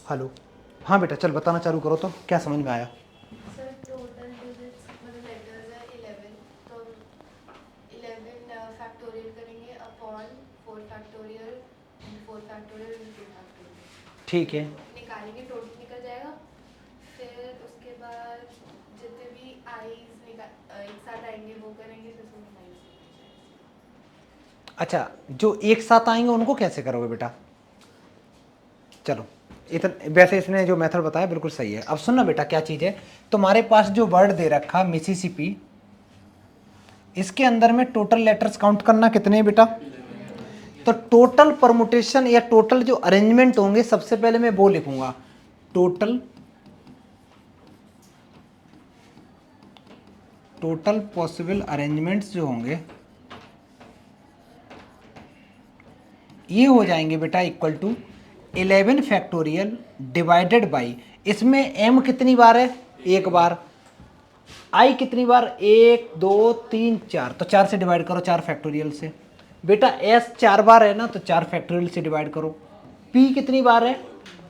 Hello. हाँ बेटा चल बताना चालू करो, तो क्या समझ में आया? सर टोटल डिजिट्स मतलब लेटर्स है 11, तो 11 फैक्टोरियल करेंगे upon 4 factorial and 4 factorial and 2 ठीक फैक्टोरियल है। निकालेंगे, टोटल निकल जाएगा। फिर उसके बाद जितने भी आईज निकाल एक साथ आएंगे वो करेंगे, फिर उसमें माइनस अच्छा, जो एक साथ आएंगे उनको कैसे करोगे बेटा? चलो, इतना वैसे इसने जो मेथड बताया बिल्कुल सही है। अब सुनना बेटा क्या चीज़ है, तुम्हारे पास जो वर्ड दे रखा मिसिसिपी, इसके अंदर में टोटल लेटर्स काउंट करना कितने हैं बेटा? तो टोटल परमुटेशन या टोटल जो अरेंजमेंट होंगे, सबसे पहले मैं वो लिखूंगा, टोटल टोटल पॉसिबल अरेंजमेंट्स जो होंगे ये हो जाएंगे बेटा equal to 11 factorial divided by, इसमें m कितनी बार है? एक बार। i कितनी बार? 1 2 3 4, तो 4 से डिवाइड करो, 4 फैक्टोरियल से। बेटा s 4 बार है ना, तो 4 फैक्टोरियल से डिवाइड करो। p कितनी बार है?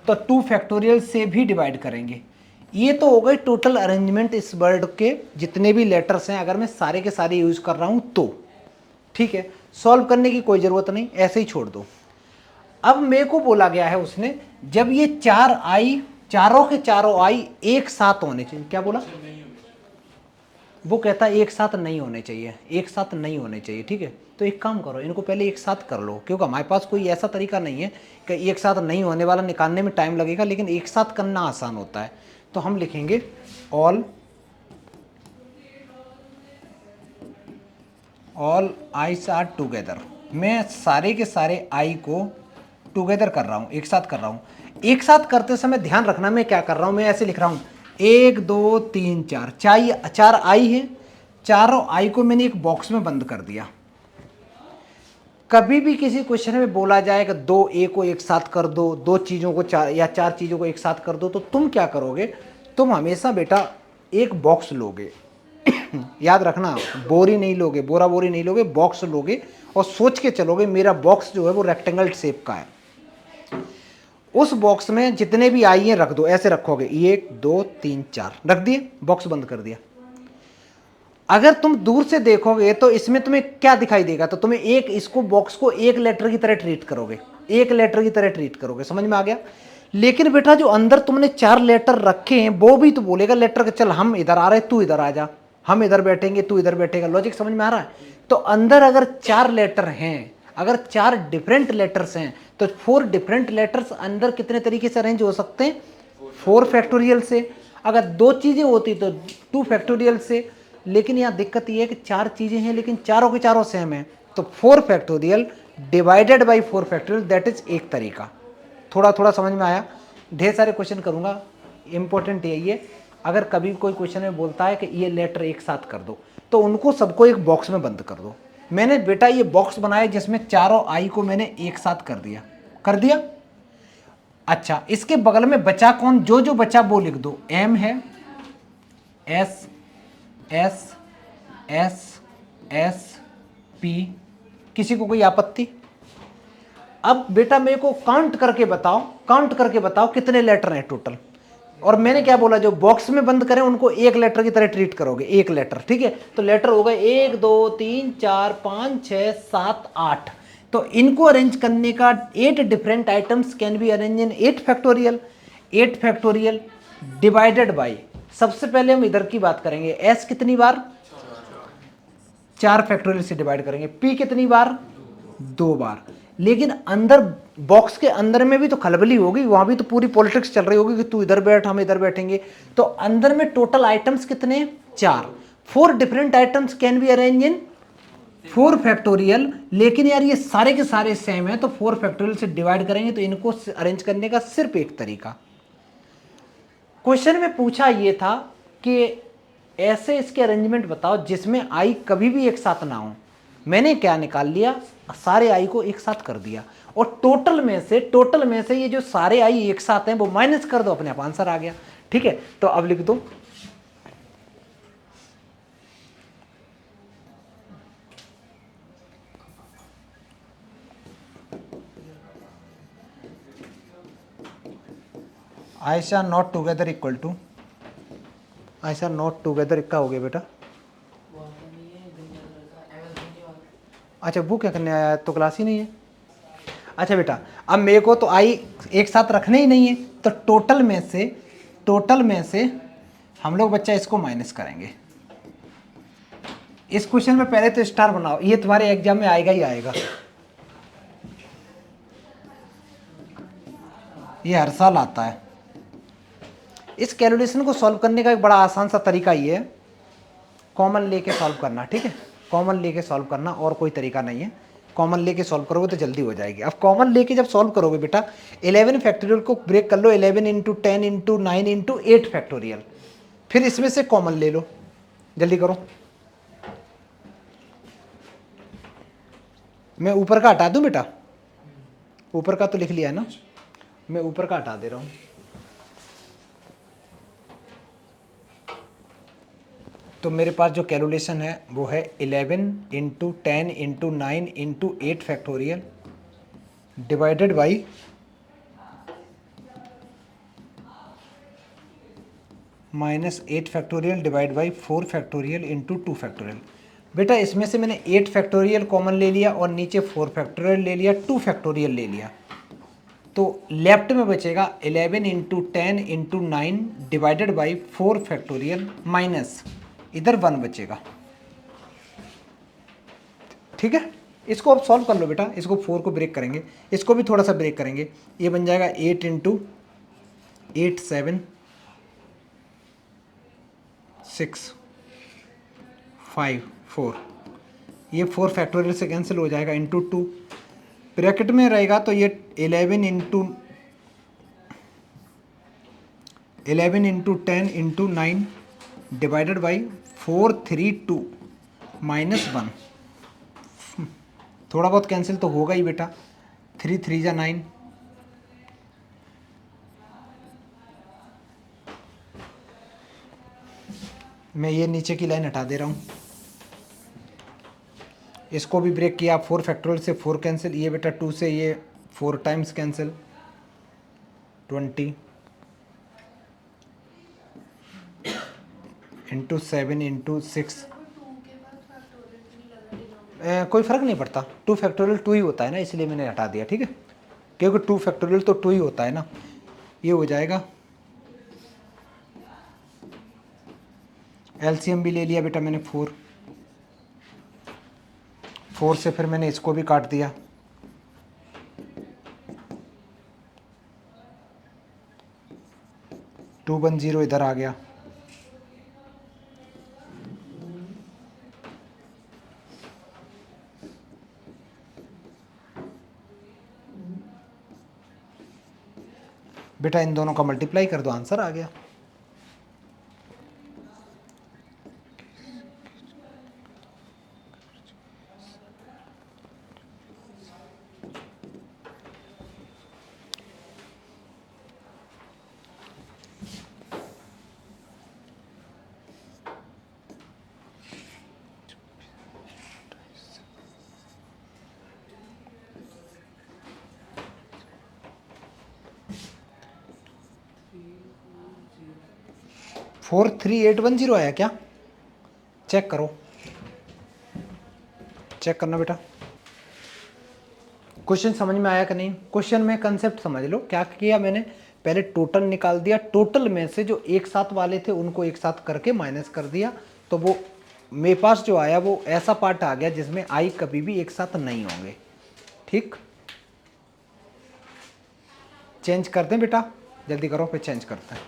तो 2 फैक्टोरियल से भी डिवाइड करेंगे। ये तो हो गई टोटल अरेंजमेंट इस वर्ड के जितने भी लेटर्स हैं, अगर मैं सारे के सारे यूज कर रहा हूं तो। ठीक है, सॉल्व करने की कोई जरूरत नहीं, ऐसे ही छोड़ दो। अब मेरे को बोला गया है उसने, जब ये चार आई, चारों के चारों आई एक साथ होने चाहिए, क्या बोला? वो कहता है एक साथ नहीं होने चाहिए, एक साथ नहीं होने चाहिए। ठीक है, तो एक काम करो, इनको पहले एक साथ कर लो, क्योंकि हमारे पास कोई ऐसा तरीका नहीं है कि एक साथ नहीं होने वाला निकालने में टाइम लगेगा, लेकिन एक साथ करना आसान होता है। तो हम लिखेंगे ऑल आइस आर टुगेदर। मैं सारे के सारे आई को टुगेदर कर रहा हूँ, एक साथ कर रहा हूँ। एक साथ करते समय ध्यान रखना मैं क्या कर रहा हूँ, मैं ऐसे लिख रहा हूँ 1 2 3 4, चार आई है, चारों आई को मैंने एक बॉक्स में बंद कर दिया। कभी भी किसी क्वेश्चन में बोला जाए कि दो ए को एक साथ कर दो, दो चीज़ों को चार या चार चीज़ों को एक साथ कर दो, तो तुम क्या करोगे? तुम हमेशा बेटा एक बॉक्स लोगे। याद रखना, बोरी नहीं लोगे, बोरा बोरी नहीं लोगे, बॉक्स लोगे और सोच के चलोगे मेरा बॉक्स जो है वो रेक्टेंगल शेप का है। उस बॉक्स में जितने भी आई हैं रख दो, ऐसे रखोगे 1 2 3 4, रख दिए, बॉक्स बंद कर दिया। अगर तुम दूर से देखोगे तो इसमें तुम्हें क्या दिखाई देगा? तो तुम्हें एक इसको बॉक्स को एक लेटर की तरह ट्रीट करोगे, एक लेटर की तरह ट्रीट करोगे, समझ में आ गया? लेकिन बेटा जो अंदर तुमने चार लेटर रखे हैं वो भी तो बोलेगा लेटर के, चल हम इधर आ रहे तू इधर आ जा, हम इधर बैठेंगे तू इधर बैठेगा। लॉजिक समझ में आ रहा है? तो अंदर अगर चार लेटर हैं, अगर चार डिफरेंट लेटर्स हैं, तो 4 डिफरेंट लेटर्स अंदर कितने तरीके से अरेंज हो सकते हैं? 4 फैक्टोरियल से। अगर दो चीजें होती तो 2 फैक्टोरियल से। लेकिन यहाँ दिक्कत ये है कि चार चीजें हैं लेकिन चारों के चारों सेम है, तो 4 factorial divided by 4 factorial, that is एक तरीका। थोड़ा थोड़ा समझ में आया? ढेर सारे क्वेश्चन करूंगा, इंपॉर्टेंट यही है। अगर कभी कोई क्वेश्चन में बोलता है कि ये लेटर एक साथ कर दो, तो उनको सबको एक बॉक्स में बंद कर दो। मैंने बेटा ये बॉक्स बनाया जिसमें चारों आई को मैंने एक साथ कर दिया, कर दिया। अच्छा, इसके बगल में बचा कौन? जो जो बचा वो लिख दो, एम है, S S S S P. किसी को कोई आपत्ति? अब बेटा मेरे को काउंट करके बताओ, काउंट करके बताओ कितने लेटर हैं टोटल। और मैंने क्या बोला, जो बॉक्स में बंद करें उनको एक लेटर की तरह ट्रीट करोगे, एक लेटर। ठीक है, तो लेटर हो गए 1 2 3 4 5 6 7 8। तो इनको अरेंज करने का 8 different items can be arrange in 8 factorial. 8 factorial divided by, सबसे पहले हम इधर की बात करेंगे, एस कितनी बार? 4 फैक्टोरियल से डिवाइड करेंगे। पी कितनी बार? 2 बार। लेकिन अंदर बॉक्स के अंदर में भी तो खलबली होगी, वहां भी तो पूरी पॉलिटिक्स चल रही होगी कि तू इधर बैठ हम इधर बैठेंगे। तो अंदर में टोटल आइटम्स कितने? 4। 4 different items can be arrange in 4 factorial. लेकिन यार ये सारे के सारे सेम है, तो 4 फैक्टोरियल से डिवाइड करेंगे, तो इनको अरेंज करने का सिर्फ एक तरीका। क्वेश्चन में पूछा ये था कि ऐसे इसके अरेंजमेंट बताओ जिसमें आई कभी भी एक साथ ना हो। मैंने क्या निकाल लिया, सारे आई को एक साथ कर दिया, और टोटल में से ये जो सारे आई एक साथ हैं वो माइनस कर दो, अपने आप आंसर आ गया। ठीक है, तो अब लिख दो आयशा नॉट टुगेदर इक्वल टू, आयशा नॉट टुगेदर क्या हो गया बेटा? अच्छा वो क्या करने आया, तो क्लास ही नहीं है। अच्छा बेटा अब मेरे को तो आई एक साथ रखने ही नहीं है, तो टोटल में से हम लोग बच्चा इसको माइनस करेंगे। इस क्वेश्चन में पहले तो स्टार बनाओ, ये तुम्हारे एग्जाम में आएगा ही आएगा, ये हर साल आता है। इस कैलकुलेशन को सॉल्व करने का एक बड़ा आसान सा तरीका ये है, कॉमन लेके सॉल्व करना, ठीक है, कॉमन लेके सॉल्व करना, और कोई तरीका नहीं है। कॉमन लेके सॉल्व करोगे तो जल्दी हो जाएगी। अब कॉमन लेके जब सॉल्व करोगे बेटा, 11 फैक्टोरियल को ब्रेक कर लो, 11 इंटू 10 इंटू 9 इंटू 8 फैक्टोरियल, फिर इसमें से कॉमन ले लो, जल्दी करो। मैं ऊपर का हटा दूं बेटा, ऊपर का तो लिख लिया है ना, मैं ऊपर का हटा दे रहा हूं। तो मेरे पास जो कैलकुलेशन है वो है 11 into 10 into 9 into 8 factorial divided by -8 factorial divide by 4 factorial into 2 factorial. बेटा इसमें से मैंने 8 फैक्टोरियल कॉमन ले लिया और नीचे 4 फैक्टोरियल ले लिया, 2 फैक्टोरियल ले लिया, तो लेफ्ट में बचेगा 11 into 10 into 9 divided by 4 factorial minus इधर 1 बचेगा, ठीक है। इसको अब सॉल्व कर लो बेटा, इसको 4 को ब्रेक करेंगे, इसको भी थोड़ा सा ब्रेक करेंगे, ये बन जाएगा 8 इंटू 8 7 6 5 4, ये 4 फैक्टोरियल से कैंसिल हो जाएगा, इंटू 2 ब्रैकेट में रहेगा, तो ये 11 into 10 into 9 divided by 432 minus 1, थोड़ा बहुत कैंसिल तो होगा ही बेटा, 3 3 जा 9, मैं ये नीचे की लाइन हटा दे रहा हूँ, इसको भी ब्रेक किया, 4 फैक्टोरियल से 4 कैंसिल, ये बेटा 2 से ये 4 टाइम्स कैंसिल, 20 इंटू 7 इंटू 6, कोई फ़र्क नहीं पड़ता, 2 फैक्टोरियल 2 ही होता है ना, इसलिए मैंने हटा दिया, ठीक है, क्योंकि 2 फैक्टोरियल तो 2 ही होता है ना। ये हो जाएगा, एलसीएम भी ले लिया बेटा मैंने 4 से फिर मैंने इसको भी काट दिया, टू 1 0 इधर आ गया, बेटा इन दोनों का मल्टीप्लाई कर दो, आंसर आ गया। फोर 3810 आया क्या? चेक करो, चेक करना बेटा, क्वेश्चन समझ में आया कि नहीं। क्वेश्चन में कंसेप्ट समझ लो, क्या किया मैंने, पहले टोटल निकाल दिया, टोटल में से जो एक साथ वाले थे उनको एक साथ करके माइनस कर दिया, तो वो मेरे पास जो आया वो ऐसा पार्ट आ गया जिसमें आई कभी भी एक साथ नहीं होंगे, ठीक। चेंज करते हैं बेटा, जल्दी करो, फिर चेंज करते हैं,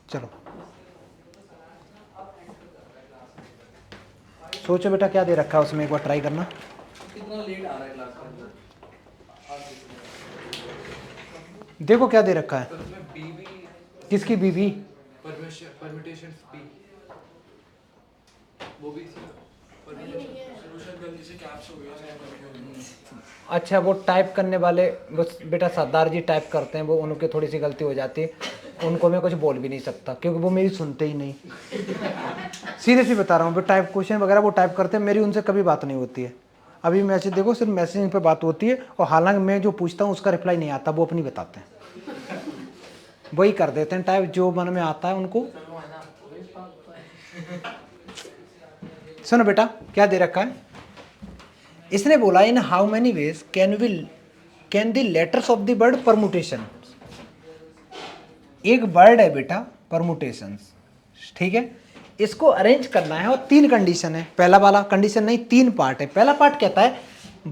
चलो सोचो बेटा क्या दे रखा है उसमें, एक बार ट्राई करना। कितना लेट आ रहा है क्लास के अंदर? देखो क्या दे रखा है, तो उसमें बीवी किसकी बीवी, परमिटेशंस बी, वो भी सोशल गलती से कैप्स हो गया है। अच्छा वो टाइप करने वाले बस बेटा सरदार जी टाइप करते हैं, वो उनकी थोड़ी सी गलती हो जाती है, उनको मैं कुछ बोल भी नहीं सकता क्योंकि वो मेरी सुनते ही नहीं। सीरियसली बता रहा हूँ, वो टाइप क्वेश्चन वगैरह वो टाइप करते हैं, मेरी उनसे कभी बात नहीं होती है। अभी मैसेज देखो, सिर्फ मैसेजिंग पे बात होती है, और हालांकि मैं जो पूछता हूँ उसका रिप्लाई नहीं आता, वो अपनी बताते हैं। वही कर देते हैं टाइप, जो मन में आता है उनको। सुनो बेटा क्या दे रखा है, इसने बोला in how many ways can the letters of the word permutation. एक वर्ड है बेटा परमुटेशंस, ठीक है, इसको अरेंज करना है और 3 कंडीशन है। पहला वाला कंडीशन नहीं, 3 पार्ट है। पहला पार्ट कहता है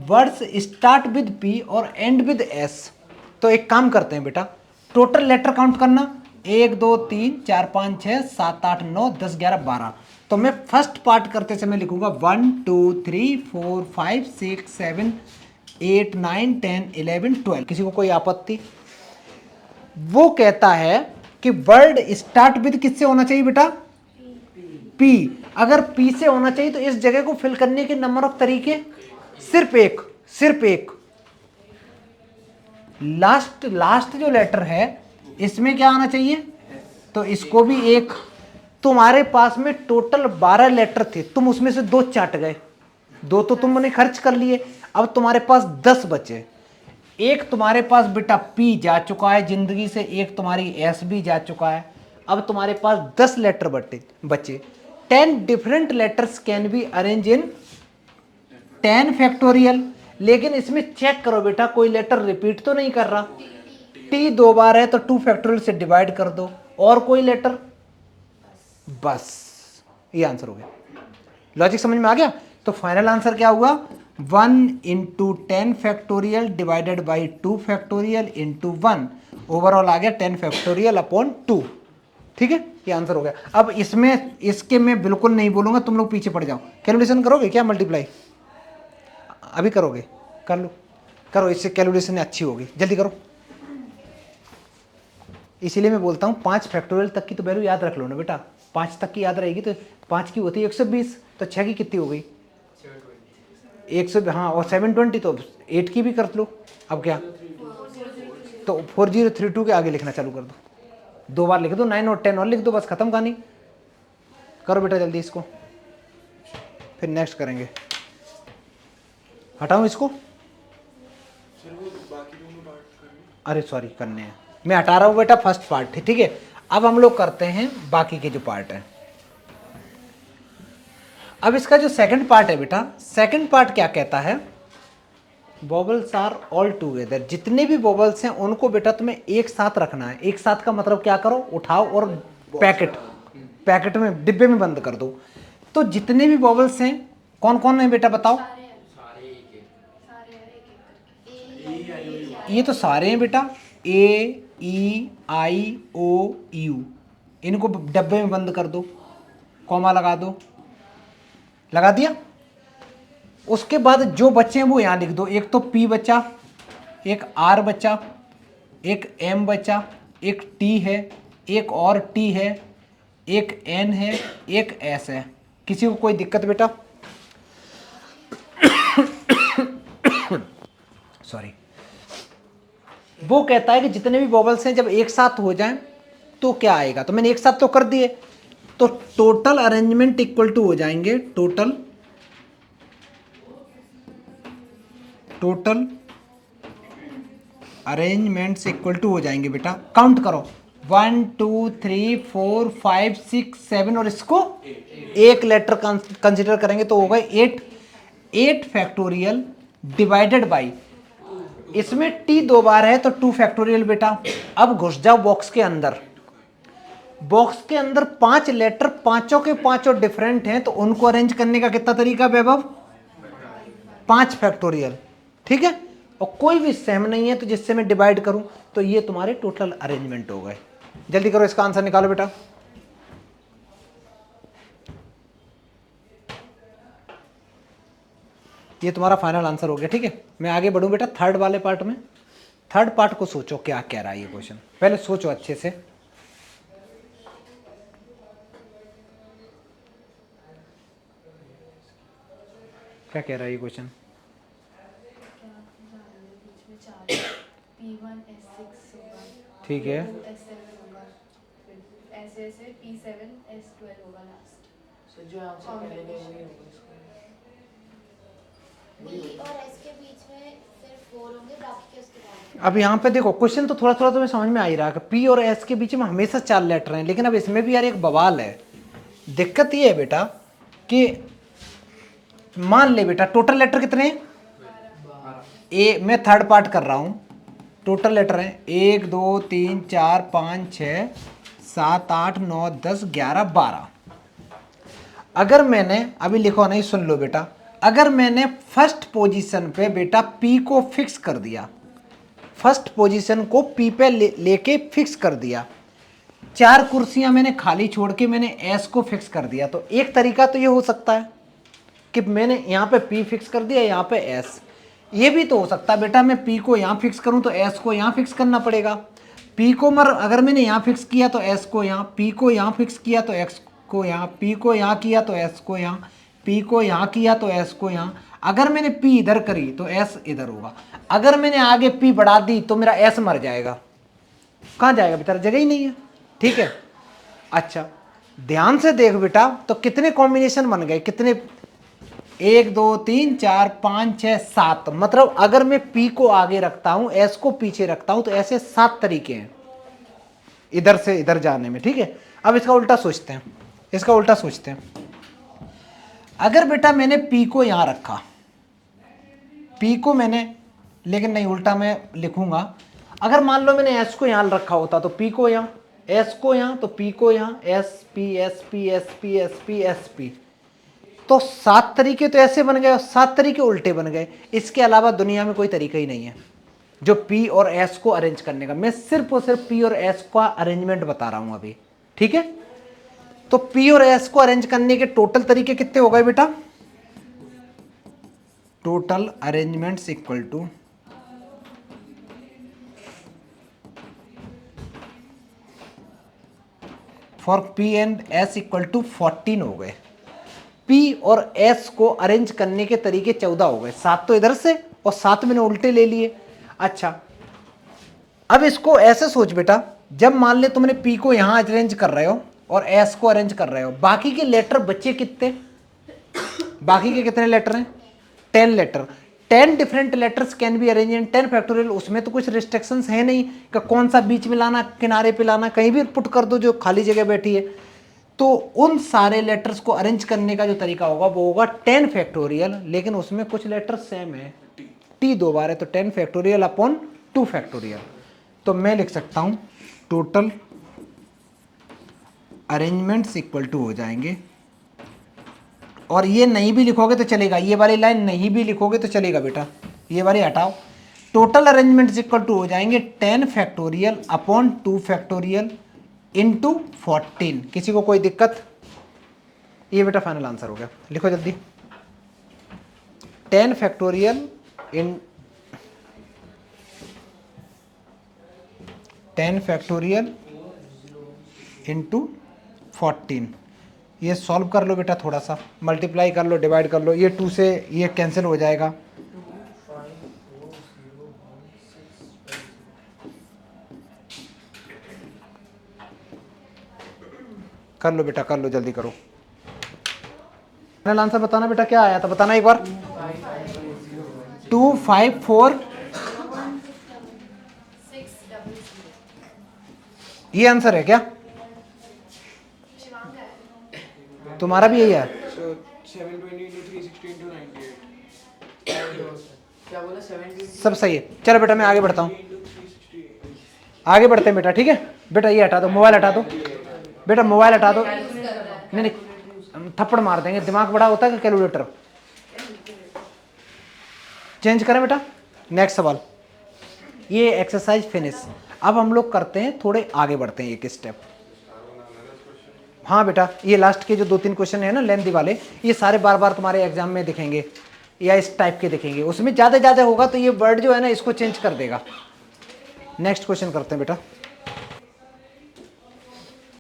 वर्ड्स स्टार्ट विद पी और एंड विद एस। तो एक काम करते हैं बेटा, टोटल लेटर काउंट करना, 1 2 3 4 5 6 7 8 9 10 11 12। तो मैं फर्स्ट पार्ट करते समय लिखूंगा 1 2 3 4 5 6 7 8 9 10 11 12। किसी को कोई आपत्ति? वो कहता है कि वर्ड स्टार्ट विद किससे होना चाहिए बेटा? पी। अगर पी से होना चाहिए तो इस जगह को फिल करने के नंबर ऑफ तरीके सिर्फ एक। लास्ट जो लेटर है इसमें क्या आना चाहिए? तो इसको भी एक। तुम्हारे पास में टोटल 12 लेटर थे, तुम उसमें से 2 चाट गए, 2 तो तुमने खर्च कर लिए, अब तुम्हारे पास 10 बचे। एक तुम्हारे पास बेटा पी जा चुका है जिंदगी से, एक तुम्हारी एस भी जा चुका है, अब तुम्हारे पास 10 लेटर बचे। 10 different letters can be arrange in 10 factorial. लेकिन इसमें चेक करो बेटा कोई लेटर रिपीट तो नहीं कर रहा। टी 2 बार है तो 2 फैक्टोरियल से डिवाइड कर दो, और कोई लेटर, बस ये आंसर हो गया। लॉजिक समझ में आ गया? तो फाइनल आंसर क्या हुआ? 1 into 10 factorial divided by 2 factorial into 1, overall आ गया 10 फैक्टोरियल अपॉन 2। ठीक है, ये आंसर हो गया। अब इसमें इसके मैं बिल्कुल नहीं बोलूंगा, तुम लोग पीछे पड़ जाओ। कैलकुलेशन करोगे क्या? मल्टीप्लाई अभी करोगे? कर लो, करो, इससे कैलकुलेशन अच्छी होगी, जल्दी करो। इसीलिए मैं बोलता हूँ 5 फैक्टोरियल तक की तो वैल्यू याद रख लो ना बेटा। 5 तक की याद रहेगी तो 5 की होती है 120, तो 6 की कितनी हो गई? 100। हाँ, और 720 तो 8 की भी कर लो। अब क्या? तो 4032 के आगे लिखना चालू कर दो, 2 बार लिख दो, 9 और 10 और लिख दो, बस खत्म कहानी। करो बेटा जल्दी इसको, फिर नेक्स्ट करेंगे। हटाऊं इसको? अरे सॉरी, करने हैं, मैं हटा रहा हूं बेटा फर्स्ट पार्ट, ठीक है। अब हम लोग करते हैं बाकी के जो पार्ट है। अब इसका जो सेकंड पार्ट है बेटा, सेकंड पार्ट क्या कहता है? Vowels are all together. जितने भी वोवल्स हैं उनको बेटा तुम्हें एक साथ रखना है। एक साथ का मतलब क्या करो? उठाओ और पैकेट में, डिब्बे में बंद कर दो। तो जितने भी वोवल्स हैं कौन कौन है बेटा बताओ? ये तो सारे हैं बेटा, ए ई आई ओ यू। इनको डब्बे में बंद कर दो, कॉमा लगा दो, लगा दिया। उसके बाद जो बच्चे हैं वो यहाँ लिख दो। एक तो पी बचा, एक आर बचा, एक एम बचा, एक टी है, एक और टी है, एक एन है, एक एस है। किसी को कोई दिक्कत बेटा? सॉरी। वो कहता है कि जितने भी वोवल्स हैं जब एक साथ हो जाएं तो क्या आएगा? तो मैंने एक साथ तो कर दिए, तो टोटल अरेंजमेंट इक्वल टू हो जाएंगे, टोटल अरेंजमेंट्स इक्वल टू हो जाएंगे बेटा। काउंट करो, 1 2 3 4 5 6 7, और इसको एक लेटर कंसिडर करेंगे तो होगा 8 फैक्टोरियल डिवाइडेड बाई, इसमें टी 2 बार है तो 2 फैक्टोरियल बेटा। अब घुस जाओ बॉक्स के अंदर। बॉक्स के अंदर 5 लेटर, पांचों के पांचों डिफरेंट हैं, तो उनको अरेंज करने का कितना तरीका वैभव? 5 फैक्टोरियल, ठीक है। और कोई भी सेम नहीं है तो जिससे मैं डिवाइड करूं, तो ये तुम्हारे टोटल अरेंजमेंट हो गए। जल्दी करो, इसका आंसर निकालो बेटा। ये तुम्हारा फाइनल आंसर हो गया, ठीक है। मैं आगे बढ़ूं बेटा थर्ड वाले पार्ट में। थर्ड पार्ट को सोचो क्या कह रहा है ये क्वेश्चन, पहले सोचो अच्छे से। क्या कह रहा है ये क्वेश्चन? ठीक है, ऐसे P7 S12 होगा लास्ट। जो आंसर पहले गए वही होगा इसका। पी और एस के बीच में सिर्फ 4 होंगे, बाकी के उसके बाद। अब यहाँ पे देखो क्वेश्चन तो थोड़ा थोड़ा तुम्हें समझ में आ ही रहा है कि पी और एस के बीच में हमेशा 4 लेटर हैं, लेकिन अब इसमें भी यार एक बवाल है। दिक्कत ये है बेटा कि मान ले बेटा टोटल लेटर कितने हैं, मैं थर्ड पार्ट कर रहा हूँ, टोटल लेटर हैं 1 2 3 4 5 6 7 8 9 10 11 12। अगर मैंने अभी लिखो नहीं, सुन लो बेटा, अगर मैंने फर्स्ट पोजीशन पे बेटा पी को फिक्स कर दिया, फर्स्ट पोजीशन को पी पे लेके फिक्स कर दिया, 4 कुर्सियां मैंने खाली छोड़ के मैंने एस को फिक्स कर दिया, तो एक तरीका तो ये हो सकता है कि मैंने यहाँ पे पी फिक्स कर दिया, यहाँ पे एस। ये भी तो हो सकता है बेटा मैं पी को यहाँ फिक्स करूँ तो एस को यहाँ फिक्स करना पड़ेगा। पी को अगर मैंने यहाँ फिक्स किया तो एस को यहाँ, पी को यहाँ फिक्स किया तो एक्स को यहाँ, पी को यहाँ किया तो एस को यहाँ, पी को यहाँ किया तो एस को यहाँ। अगर मैंने पी इधर करी तो एस इधर होगा, अगर मैंने आगे पी बढ़ा दी तो मेरा एस मर जाएगा। कहाँ जाएगा बेटा, जगह ही नहीं है। ठीक है, अच्छा ध्यान से देख बेटा, तो कितने कॉम्बिनेशन बन गए, कितने 1 2 3 4 5 6 7, मतलब अगर मैं पी को आगे रखता हूं एस को पीछे रखता हूं तो ऐसे 7 तरीके हैं इधर से इधर जाने में। ठीक है, अब इसका उल्टा सोचते हैं, इसका उल्टा सोचते हैं। अगर बेटा मैंने पी को यहां रखा, पी को मैंने, लेकिन नहीं उल्टा मैं लिखूंगा, अगर मान लो मैंने एस को यहां रखा होता तो पी को यहां, एस को यहां तो पी को यहां, S P S P S P S P S P, तो 7 तरीके तो ऐसे बन गए और 7 तरीके उल्टे बन गए। इसके अलावा दुनिया में कोई तरीका ही नहीं है जो पी और एस को अरेंज करने का। मैं सिर्फ और सिर्फ पी और एस का अरेंजमेंट बता रहा हूं अभी। ठीक है, तो पी और एस को अरेंज करने के टोटल तरीके कितने हो गए बेटा, total arrangements equal to four P and S equal to 14 हो गए। पी और एस को अरेंज करने के तरीके 14 हो गए, 7 तो इधर से और 7 मैंने उल्टे ले लिए। अच्छा अब इसको ऐसे सोच बेटा, जब मान ले तुमने पी को यहां अरेंज कर रहे हो और एस को अरेंज कर रहे हो, बाकी के लेटर बच्चे कितने, बाकी के कितने लेटर हैं, 10 letter. 10 different letters can be arrange in 10 factorial. उसमें तो कुछ रिस्ट्रिक्शंस है नहीं कि कौन सा बीच में लाना, किनारे पे लाना, कहीं भी पुट कर दो जो खाली जगह बैठी है। तो उन सारे लेटर्स को अरेंज करने का जो तरीका होगा वो होगा 10 फैक्टोरियल, लेकिन उसमें कुछ लेटर्स सेम है, टी 2 बार है, तो 10 फैक्टोरियल अपॉन 2 फैक्टोरियल। तो मैं लिख सकता हूं टोटल अरेंजमेंट्स इक्वल टू हो जाएंगे, और ये नहीं भी लिखोगे तो चलेगा, ये वाली लाइन नहीं भी लिखोगे तो चलेगा बेटा, ये वाली हटाओ। टोटल अरेंजमेंट्स इक्वल टू हो जाएंगे 10 फैक्टोरियल अपॉन 2 फैक्टोरियल इंटू 14। किसी को कोई दिक्कत, ये बेटा फाइनल आंसर हो गया, लिखो जल्दी। 10 फैक्टोरियल इन 10 फैक्टोरियल इंटू 14। ये सॉल्व कर लो बेटा, थोड़ा सा मल्टीप्लाई कर लो, डिवाइड कर लो, ये 2 से ये कैंसिल हो जाएगा। कर लो बेटा, कर लो, जल्दी करो। फाइनल आंसर बताना बेटा, क्या आया था बताना एक बार। 254 ये आंसर है क्या, तुम्हारा भी यही है। 720 into 360 into 98. क्या बोला 720 सब सही है। चलो बेटा मैं आगे बढ़ता हूँ, into 360. आगे बढ़ते हैं बेटा। ठीक है बेटा, ये हटा दो, मोबाइल हटा दो बेटा, मोबाइल हटा दो। नहीं नहीं, हम थप्पड़ मार देंगे, दिमाग बड़ा होता है कि कैलकुलेटर। चेंज करें बेटा, नेक्स्ट सवाल। ये एक्सरसाइज फिनिश। अब हम लोग करते हैं, थोड़े आगे बढ़ते हैं एक स्टेप। हाँ बेटा, ये लास्ट के जो 2-3 क्वेश्चन है ना लेंथी वाले, ये सारे बार बार तुम्हारे एग्जाम में दिखेंगे या इस टाइप के दिखेंगे। उसमें ज़्यादा होगा तो ये वर्ड जो है ना इसको चेंज कर देगा। नेक्स्ट क्वेश्चन करते हैं बेटा।